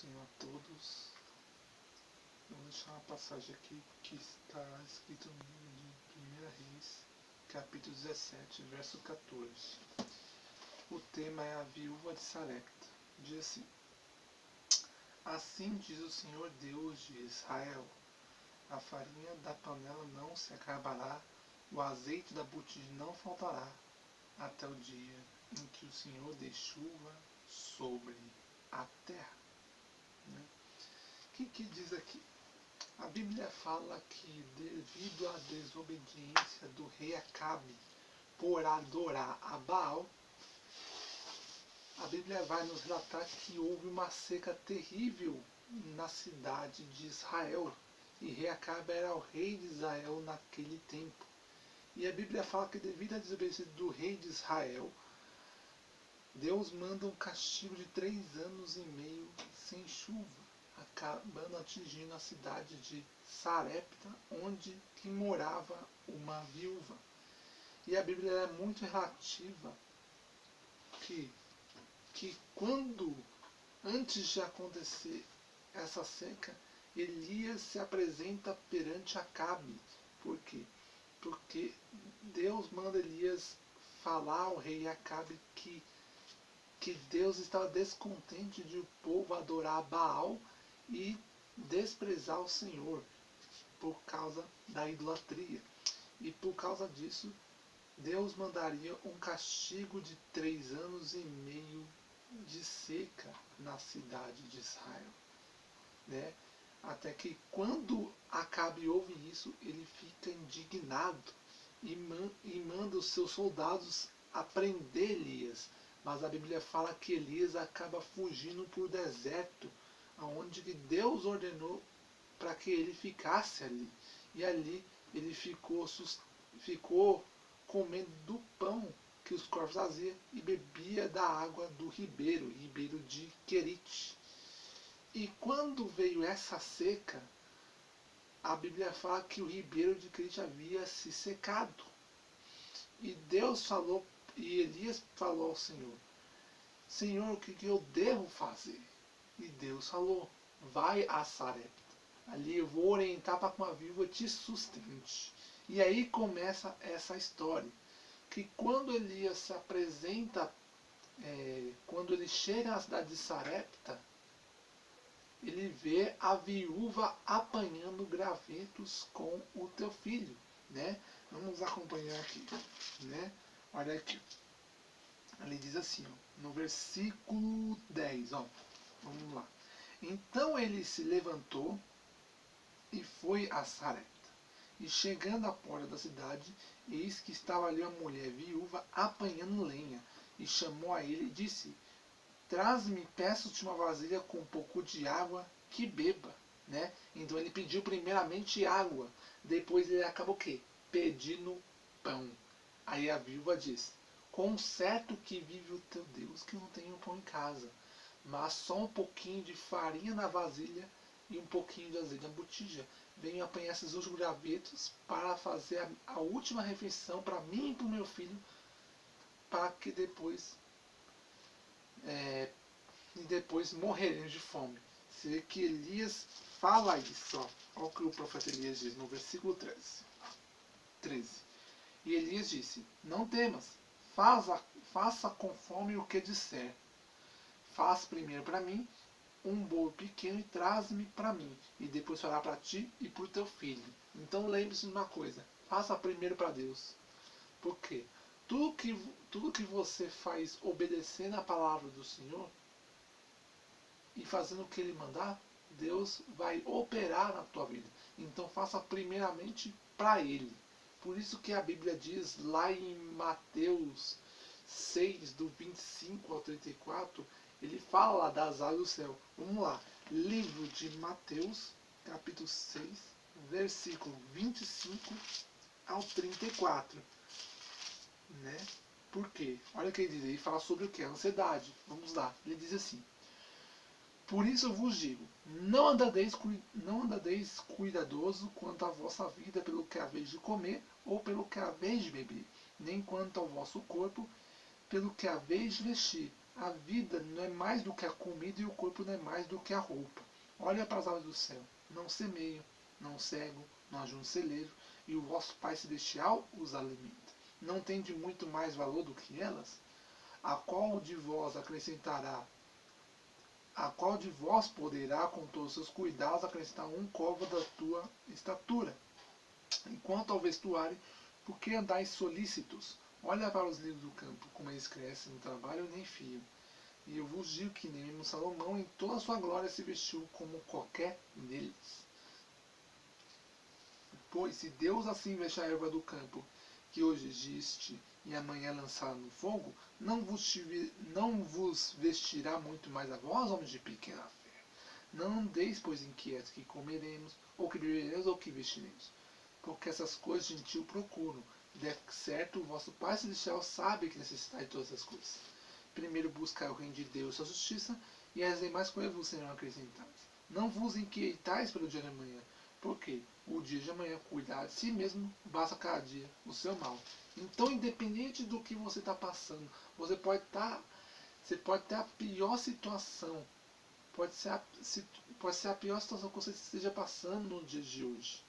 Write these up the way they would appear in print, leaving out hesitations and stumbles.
Senhor a todos. Vou deixar uma passagem aqui que está escrito no livro de 1 Reis, capítulo 17, verso 14. O tema é a viúva de Sarepta. Diz assim: Assim diz o Senhor Deus de Israel: a farinha da panela não se acabará, o azeite da botija não faltará, até o dia em que o Senhor dê chuva sobre a terra. O que diz aqui? A Bíblia fala que devido à desobediência do rei Acabe por adorar a Baal, a Bíblia vai nos relatar que houve uma seca terrível na cidade de Israel. E rei Acabe era o rei de Israel naquele tempo. E a Bíblia fala que devido à desobediência do rei de Israel, Deus manda um castigo de 3 anos e meio sem chuva, acabando atingindo a cidade de Sarepta, onde que morava uma viúva. E a Bíblia é muito relativa que quando, antes de acontecer essa seca, Elias se apresenta perante Acabe. Por quê? Porque Deus manda Elias falar ao rei Acabe que Deus estava descontente de o povo adorar Baal e desprezar o Senhor por causa da idolatria. E por causa disso, Deus mandaria um castigo de 3 anos e meio de seca na cidade de Israel. Né? Até que quando Acabe ouve isso, ele fica indignado e manda os seus soldados a prender Elias. Mas a Bíblia fala que Elias acaba fugindo para o deserto, onde Deus ordenou para que ele ficasse ali. E ali ele ficou comendo do pão que os corvos faziam e bebia da água do ribeiro de Querite. E quando veio essa seca, a Bíblia fala que o ribeiro de Querite havia se secado. E Deus falou, e Elias falou ao Senhor: Senhor, o que eu devo fazer? E Deus falou: vai a Sarepta. Ali eu vou orientar para que uma viúva te sustente. E aí começa essa história. Que quando Elias se apresenta, quando ele chega na cidade de Sarepta, ele vê a viúva apanhando gravetos com o teu filho. Né? Vamos acompanhar aqui. Né? Olha aqui. Ele diz assim, ó, no versículo 10, ó, vamos lá. Então ele se levantou e foi a Sarepta. E chegando à porta da cidade, eis que estava ali uma mulher viúva apanhando lenha. E chamou a ele e disse: traz-me, peço-te uma vasilha com um pouco de água que beba. Né? Então ele pediu primeiramente água. Depois ele acabou o quê? Pedindo pão. Aí a viúva diz: com certo que vive o teu Deus que não tenho pão em casa, mas só um pouquinho de farinha na vasilha e um pouquinho de azeite na botija. Venho apanhar esses últimos gravetos para fazer a última refeição para mim e para o meu filho, para que depois morreremos de fome. Você vê que Elias fala isso. Olha o que o profeta Elias diz no versículo 13. E Elias disse: não temas, faça conforme o que disser. Faz primeiro para mim um bolo pequeno e traz-me para mim, e depois fará para ti e para o teu filho. Então lembre-se de uma coisa: faça primeiro para Deus. Por quê? Tudo que você faz obedecendo a palavra do Senhor e fazendo o que Ele mandar, Deus vai operar na tua vida. Então faça primeiramente para Ele. Por isso que a Bíblia diz lá em Mateus 6, do 25 ao 34, ele fala lá das águas do céu. Vamos lá. Livro de Mateus, capítulo 6, versículo 25 ao 34. Né? Por quê? Olha o que ele diz. Ele fala sobre o que? A ansiedade. Vamos lá. Ele diz assim: por isso eu vos digo, não andadeis cuidadoso quanto à vossa vida pelo que haveis de comer ou pelo que haveis de beber, nem quanto ao vosso corpo pelo que haveis de vestir. A vida não é mais do que a comida e o corpo não é mais do que a roupa. Olha para as aves do céu. Não semeiam, não cegam, não ajuntam celeiro, e o vosso Pai Celestial os alimenta. Não tem de muito mais valor do que elas? A qual de vós acrescentará, a qual de vós poderá, com todos os seus cuidados, acrescentar um covo da tua estatura? Enquanto ao vestuário, por que andais solícitos? Olha para os lírios do campo, como eles crescem, no trabalho nem fiam. E eu vos digo que nem mesmo Salomão em toda a sua glória se vestiu como qualquer deles. Pois se Deus assim veste a erva do campo, que hoje existe e amanhã é lançada no fogo, não vos vestirá muito mais a vós, homens de pequena fé. Não andeis, pois, inquietos, que comeremos, ou que beberemos, ou que vestiremos. Porque essas coisas gentil procuram. De certo, o vosso Pai Celestial sabe que necessitai de todas as coisas. Primeiro buscai o reino de Deus e sua justiça, e as demais coisas vos serão acrescentadas. Não vos inquietais pelo dia de amanhã, porque o dia de amanhã cuidar de si mesmo, basta cada dia o seu mal. Então, independente do que você está passando, você pode ter a pior situação, pode ser a pior situação que você esteja passando no dia de hoje.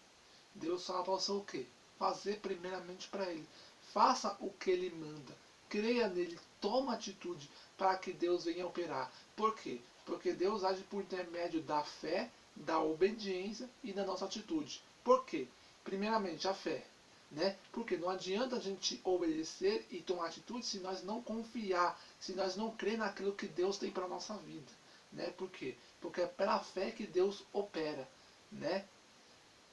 Deus fala para você o quê? Fazer primeiramente para Ele. Faça o que Ele manda. Creia nele. Toma atitude para que Deus venha operar. Por quê? Porque Deus age por intermédio da fé, da obediência e da nossa atitude. Por quê? Primeiramente, a fé. Né? Porque não adianta a gente obedecer e tomar atitude se nós não confiar, se nós não crer naquilo que Deus tem para a nossa vida. Né? Por quê? Porque é pela fé que Deus opera. Né?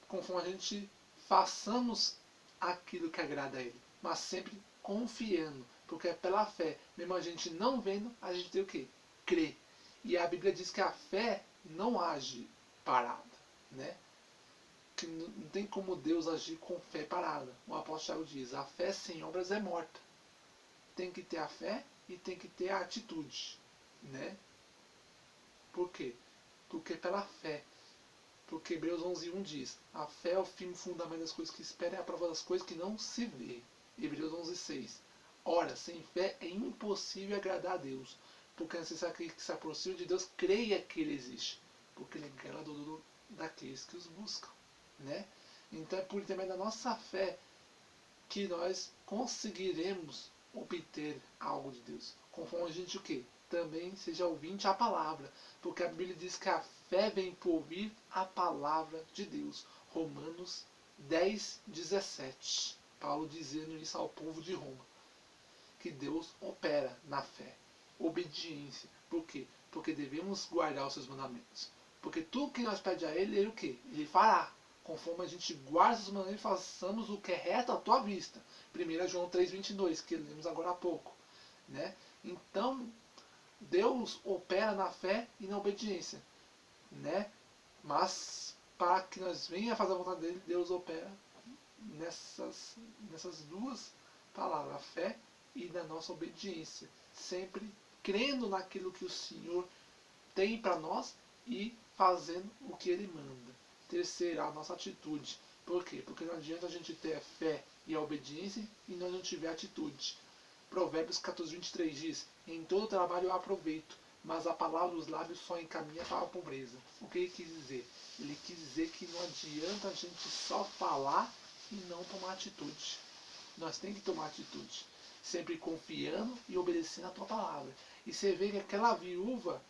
Conforme a gente façamos aquilo que agrada a Ele, mas sempre confiando, porque é pela fé, mesmo a gente não vendo, a gente tem o que? Crer. E a Bíblia diz que a fé não age parada, né? Que não tem como Deus agir com fé parada. O apóstolo Tiago diz, a fé sem obras é morta. Tem que ter a fé e tem que ter a atitude, né? Por quê? Porque pela fé. Porque Hebreus 11:1 diz, a fé é o firme fundamento das coisas que espera e a prova das coisas que não se vê. Hebreus 11:6. Ora, sem fé é impossível agradar a Deus, porque é necessário que se aproxime de Deus creia que Ele existe, porque Ele é galardoador daqueles que os buscam. Né? Então é por intermédio da nossa fé que nós conseguiremos obter algo de Deus. Conforme a gente o quê? Também seja ouvinte à palavra. Porque a Bíblia diz que a fé vem por ouvir a palavra de Deus. Romanos 10:17. Paulo dizendo isso ao povo de Roma. Que Deus opera na fé. Obediência. Por quê? Porque devemos guardar os seus mandamentos. Porque tudo que nós pedimos a Ele, Ele o quê? Ele fará. Conforme a gente guarda os mandamentos, façamos o que é reto à tua vista. 1 João 3:22, que lemos agora há pouco. Né? Então, Deus opera na fé e na obediência. Né? Mas, para que nós venhamos a fazer a vontade dele, Deus opera nessas duas palavras, a fé e na nossa obediência. Sempre crendo naquilo que o Senhor tem para nós e fazendo o que Ele manda. Terceira, a nossa atitude. Por quê? Porque não adianta a gente ter a fé e a obediência e nós não tiver atitude. Provérbios 14:23 diz, em todo trabalho eu aproveito, mas a palavra dos lábios só encaminha para a pobreza. O que ele quis dizer? Ele quis dizer que não adianta a gente só falar e não tomar atitude. Nós temos que tomar atitude. Sempre confiando e obedecendo a tua palavra. E você vê que aquela viúva,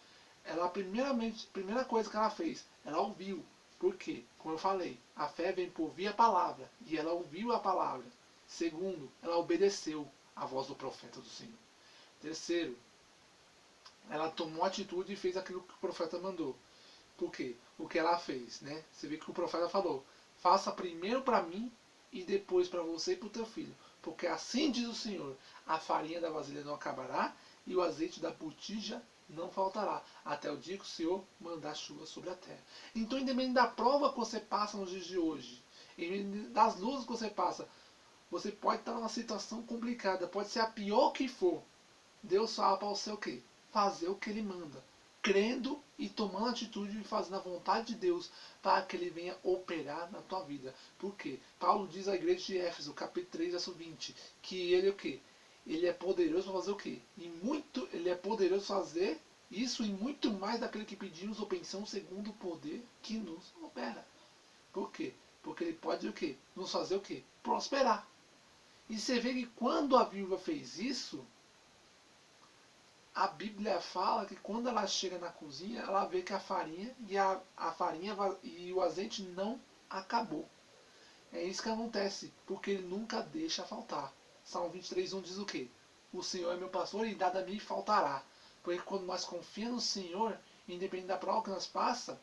ela primeira coisa que ela fez, ela ouviu. Por quê? Como eu falei, a fé vem por ouvir a palavra. E ela ouviu a palavra. Segundo, ela obedeceu a voz do profeta do Senhor. Terceiro, ela tomou atitude e fez aquilo que o profeta mandou. Por quê? O que ela fez, né? Você vê que o profeta falou, faça primeiro para mim e depois para você e para o teu filho. Porque assim diz o Senhor, a farinha da vasilha não acabará e o azeite da botija não faltará, até o dia que o Senhor mandar chuva sobre a terra. Então, independente da prova que você passa nos dias de hoje, das luzes que você passa, você pode estar numa situação complicada, pode ser a pior que for. Deus fala para você o quê? Fazer o que Ele manda. Crendo e tomando atitude e fazendo a vontade de Deus para que Ele venha operar na tua vida. Por quê? Paulo diz à igreja de Éfeso, capítulo 3, verso 20, que Ele o quê? ele é poderoso para fazer o quê? Ele é poderoso para fazer isso e muito mais daquele que pedimos ou pensamos segundo o poder que nos opera. Por quê? Porque ele pode o quê? Nos fazer o quê? Prosperar. E você vê que quando a viúva fez isso, a Bíblia fala que quando ela chega na cozinha, ela vê que a farinha e o azeite não acabou. É isso que acontece, porque ele nunca deixa faltar. Salmo 23:1 diz o quê? O Senhor é meu pastor e nada me faltará. Porque quando nós confiamos no Senhor, independente da prova que nós passa,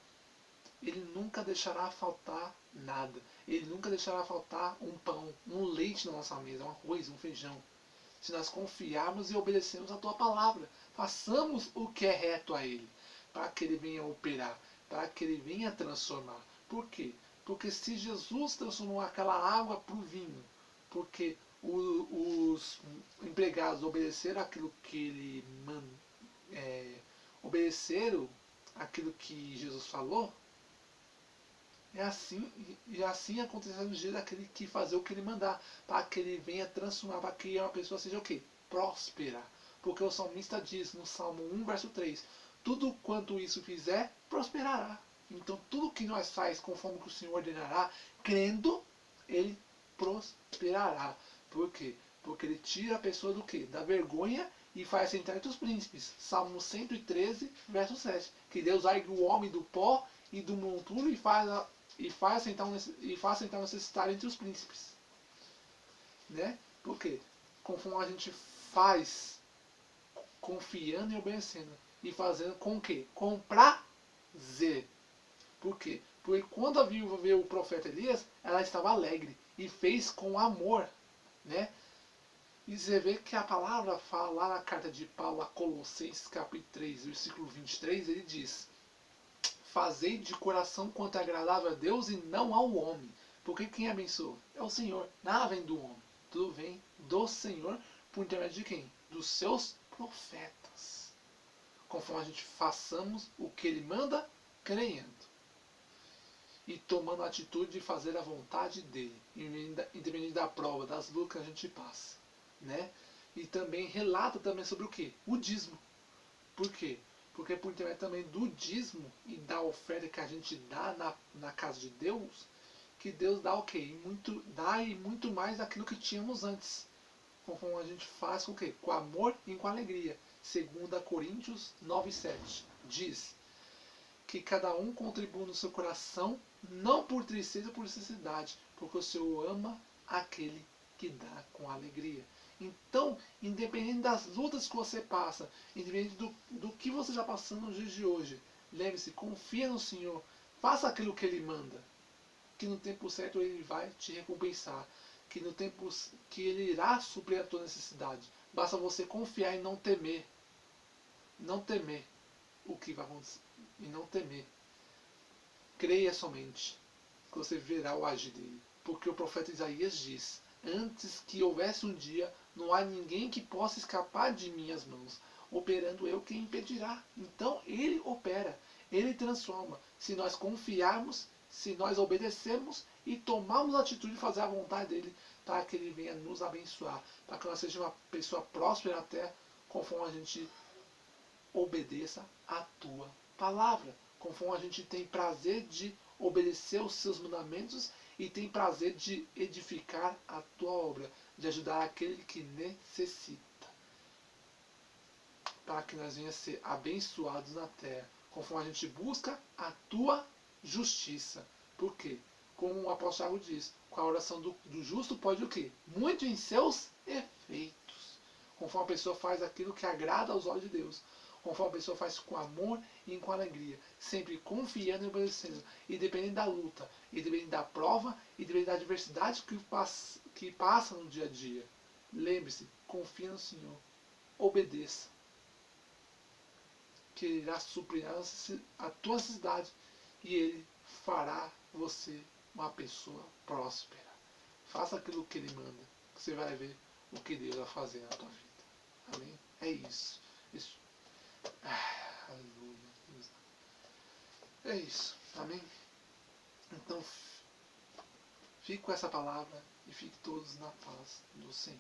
ele nunca deixará faltar nada. Ele nunca deixará faltar um pão, um leite na nossa mesa, um arroz, um feijão. Se nós confiarmos e obedecermos a tua palavra, façamos o que é reto a ele, para que ele venha operar, para que ele venha transformar. Por quê? Porque se Jesus transformou aquela água para o vinho, porque os empregados obedeceram aquilo que ele obedeceram aquilo que Jesus falou, e assim aconteceu no dia daquele que fazer o que ele mandar, para que ele venha transformar, para que uma pessoa seja o quê? Próspera. Porque o salmista diz no Salmo 1:3, tudo quanto isso fizer, prosperará. Então tudo que nós faz conforme que o Senhor ordenará, crendo, ele prosperará. Por quê? Porque ele tira a pessoa do quê? Da vergonha e faz sentar entre os príncipes. Salmo 113:7. Que Deus ergue o homem do pó e do monturo e faz sentar o necessário entre os príncipes. Né? Por quê? Conforme a gente faz confiando e obedecendo. E fazendo com o quê? Com prazer. Por quê? Porque quando a viúva viu o profeta Elias, ela estava alegre e fez com amor. Né? E você vê que a palavra fala lá na carta de Paulo a Colossenses, capítulo 3, versículo 23, ele diz: fazei de coração quanto é agradável a Deus e não ao homem. Porque quem abençoa? É o Senhor. Nada vem do homem. Tudo vem do Senhor por intermédio de quem? Dos seus profetas. Conforme a gente façamos o que ele manda, crendo. E tomando a atitude de fazer a vontade dele. Independente da prova, das lutas que a gente passa. Né? E também relata também sobre o que? O dízimo. Por quê? Porque por intermédio também do dízimo e da oferta que a gente dá na casa de Deus, que Deus dá o quê? Dá e muito mais daquilo que tínhamos antes. Conforme a gente faz com o quê? Com amor e com alegria. 2 Coríntios 9:7 diz que cada um contribua no seu coração, não por tristeza ou por necessidade, porque o Senhor ama aquele que dá com alegria. Então, independente das lutas que você passa, independente do que você já passou nos dias de hoje, lembre-se, confia no Senhor, faça aquilo que Ele manda, que no tempo certo Ele vai te recompensar, que no tempo que Ele irá suprir a tua necessidade. Basta você confiar e não temer o que vai acontecer, e não temer. Creia somente, que você verá o agir dele. Porque o profeta Isaías diz: antes que houvesse um dia, não há ninguém que possa escapar de minhas mãos. Operando eu, quem impedirá? Então ele opera, ele transforma. Se nós confiarmos, se nós obedecermos e tomarmos a atitude de fazer a vontade dele, para que ele venha nos abençoar, para que nós sejamos uma pessoa próspera na terra, conforme a gente obedeça a tua palavra. Conforme a gente tem prazer de obedecer os seus mandamentos e tem prazer de edificar a tua obra, de ajudar aquele que necessita. Para que nós venhamos ser abençoados na terra, conforme a gente busca a tua justiça. Por quê? Como o apóstolo diz, com a oração do justo pode o quê? Muito em seus efeitos. Conforme a pessoa faz aquilo que agrada aos olhos de Deus. Conforme a pessoa faz com amor e com alegria, sempre confiando e obedecendo, e dependendo da luta, e dependendo da prova, e dependendo da adversidade que passa no dia a dia. Lembre-se, confia no Senhor, obedeça, que Ele irá suprir a tua necessidade, e Ele fará você uma pessoa próspera. Faça aquilo que Ele manda, que você vai ver o que Deus vai fazer na tua vida. Amém? É isso. Aleluia. É isso. Amém? Então, fique com essa palavra e fique todos na paz do Senhor.